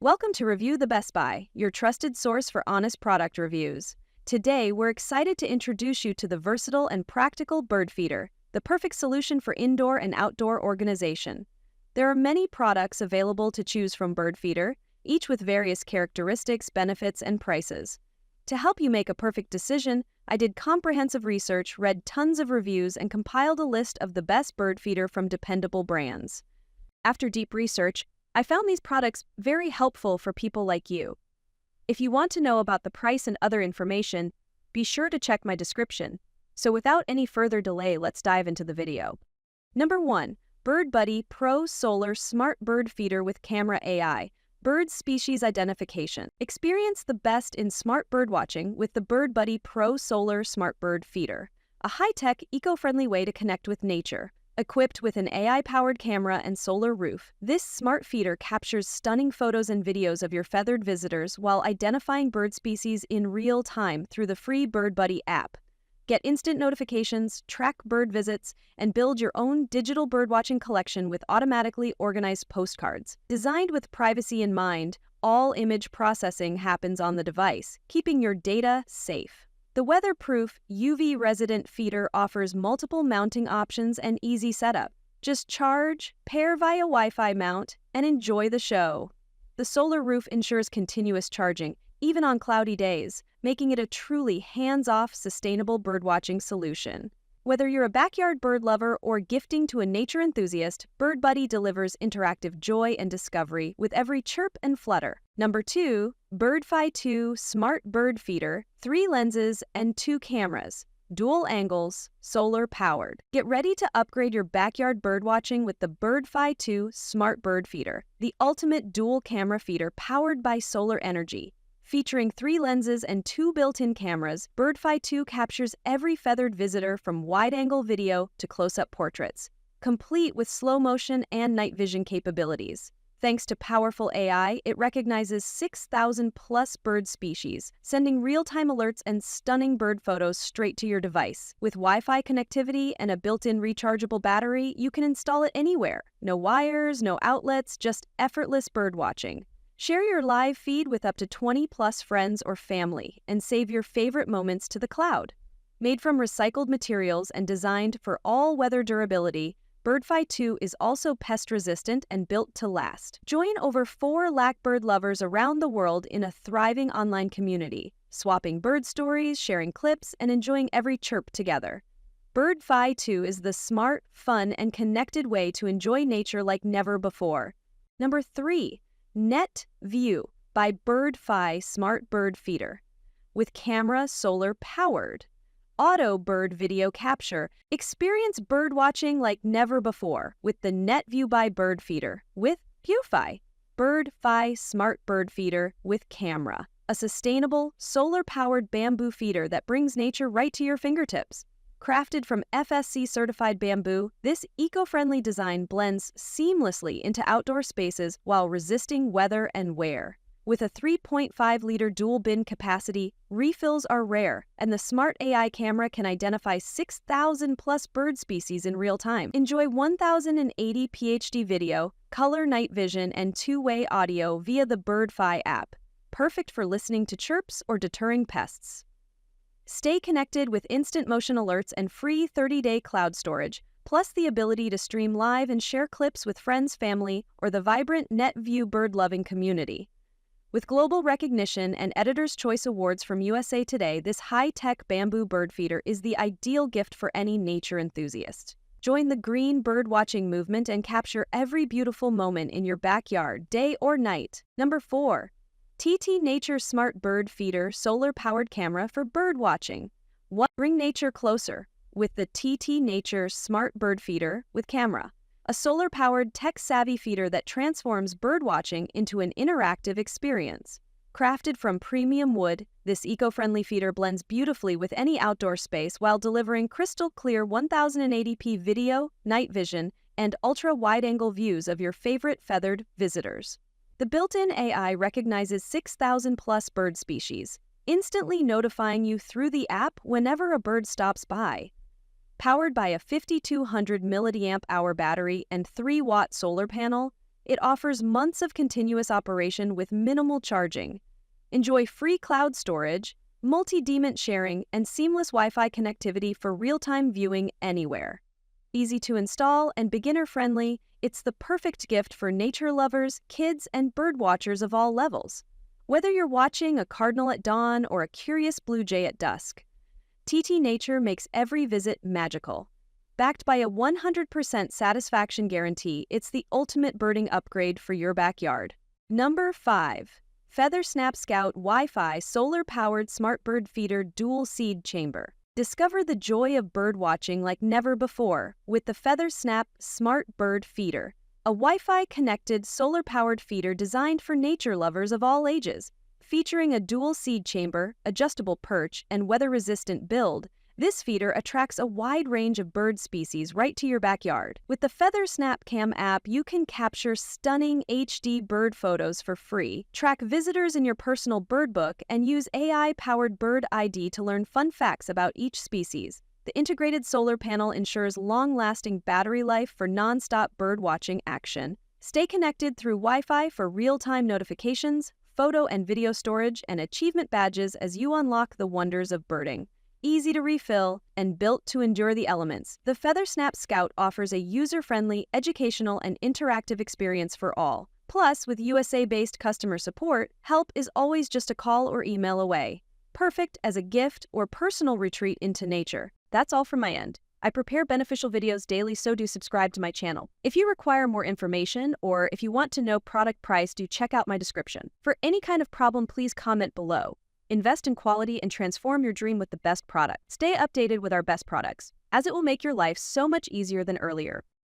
Welcome to Review the Best Buy, your trusted source for honest product reviews. Today, we're excited to introduce you to the versatile and practical bird feeder, the perfect solution for indoor and outdoor organization. There are many products available to choose from Bird Feeder, each with various characteristics, benefits, and prices. To help you make a perfect decision, I did comprehensive research, read tons of reviews, and compiled a list of the best bird feeder from dependable brands. After deep research, I found these products very helpful for people like you. If you want to know about the price and other information, be sure to check my description. So without any further delay, let's dive into the video. Number 1. Bird Buddy Pro Solar Smart Bird Feeder with Camera AI. Bird Species Identification. Experience the best in smart bird watching with the Bird Buddy Pro Solar Smart Bird Feeder, a high-tech, eco-friendly way to connect with nature. Equipped with an AI-powered camera and solar roof, this smart feeder captures stunning photos and videos of your feathered visitors while identifying bird species in real time through the free Bird Buddy app. Get instant notifications, track bird visits, and build your own digital birdwatching collection with automatically organized postcards. Designed with privacy in mind, all image processing happens on the device, keeping your data safe. The weatherproof, UV-resident feeder offers multiple mounting options and easy setup. Just charge, pair via Wi-Fi mount, and enjoy the show. The solar roof ensures continuous charging, even on cloudy days, making it a truly hands-off, sustainable birdwatching solution. Whether you're a backyard bird lover or gifting to a nature enthusiast, Bird Buddy delivers interactive joy and discovery with every chirp and flutter. Number 2. Birdfy 2 Smart Bird Feeder, 3 lenses and 2 cameras. Dual angles, solar powered. Get ready to upgrade your backyard birdwatching with the Birdfy 2 Smart Bird Feeder, the ultimate dual camera feeder powered by solar energy. Featuring 3 lenses and 2 built-in cameras, Birdfy 2 captures every feathered visitor from wide-angle video to close-up portraits, complete with slow-motion and night vision capabilities. Thanks to powerful AI, it recognizes 6,000-plus bird species, sending real-time alerts and stunning bird photos straight to your device. With Wi-Fi connectivity and a built-in rechargeable battery, you can install it anywhere. No wires, no outlets, just effortless birdwatching. Share your live feed with up to 20-plus friends or family and save your favorite moments to the cloud. Made from recycled materials and designed for all-weather durability, Birdfy 2 is also pest-resistant and built to last. Join over 4 lakh bird lovers around the world in a thriving online community, swapping bird stories, sharing clips, and enjoying every chirp together. Birdfy 2 is the smart, fun, and connected way to enjoy nature like never before. Number 3. NETVUE by Birdfy Smart Bird Feeder. With camera solar powered. Auto bird video capture. Experience bird watching like never before with the NETVUE by Bird Feeder with Birdfy. Birdfy Smart Bird Feeder with camera. A sustainable, solar-powered bamboo feeder that brings nature right to your fingertips. Crafted from FSC-certified bamboo, this eco-friendly design blends seamlessly into outdoor spaces while resisting weather and wear. With a 3.5-liter dual-bin capacity, refills are rare, and the smart AI camera can identify 6,000-plus bird species in real time. Enjoy 1080 PHD video, color night vision, and two-way audio via the Birdfy app, perfect for listening to chirps or deterring pests. Stay connected with instant motion alerts and free 30-day cloud storage, plus the ability to stream live and share clips with friends, family, or the vibrant NETVUE bird-loving community. With global recognition and Editor's Choice Awards from USA Today, this high-tech bamboo bird feeder is the ideal gift for any nature enthusiast. Join the green bird-watching movement and capture every beautiful moment in your backyard, day or night. Number 4. TT Nature Smart Bird Feeder Solar-Powered Camera for Bird Watching. Bring nature closer with the TT Nature Smart Bird Feeder with camera. A solar-powered, tech-savvy feeder that transforms birdwatching into an interactive experience. Crafted from premium wood, this eco-friendly feeder blends beautifully with any outdoor space while delivering crystal-clear 1080p video, night vision, and ultra-wide-angle views of your favorite feathered visitors. The built-in AI recognizes 6,000-plus bird species, instantly notifying you through the app whenever a bird stops by. Powered by a 5,200 mAh battery and 3-watt solar panel, It offers months of continuous operation with minimal charging. Enjoy free cloud storage, multi-demant sharing, and seamless Wi-Fi connectivity for real-time viewing anywhere. Easy to install and beginner-friendly, it's the perfect gift for nature lovers, kids, and bird watchers of all levels. Whether you're watching a cardinal at dawn or a curious blue jay at dusk, TT Nature makes every visit magical. Backed by a 100% satisfaction guarantee, it's the ultimate birding upgrade for your backyard. Number 5. FeatherSnap Scout Wi-Fi Solar-Powered Smart Bird Feeder Dual Seed Chamber. Discover the joy of bird watching like never before with the FeatherSnap Smart Bird Feeder, a Wi-Fi connected solar-powered feeder designed for nature lovers of all ages. Featuring a dual seed chamber, adjustable perch, and weather-resistant build, this feeder attracts a wide range of bird species right to your backyard. With the FeatherSnap Cam app, you can capture stunning HD bird photos for free, track visitors in your personal bird book, and use AI-powered Bird ID to learn fun facts about each species. The integrated solar panel ensures long-lasting battery life for non-stop bird watching action. Stay connected through Wi-Fi for real-time notifications, photo and video storage, and achievement badges as you unlock the wonders of birding. Easy to refill, and built to endure the elements, the FeatherSnap Scout offers a user-friendly, educational, and interactive experience for all. Plus, with USA-based customer support, help is always just a call or email away. Perfect as a gift or personal retreat into nature. That's all from my end. I prepare beneficial videos daily, so do subscribe to my channel. If you require more information or if you want to know product price, do check out my description. For any kind of problem, please comment below. Invest in quality and transform your dream with the best product. Stay updated with our best products, as it will make your life so much easier than earlier.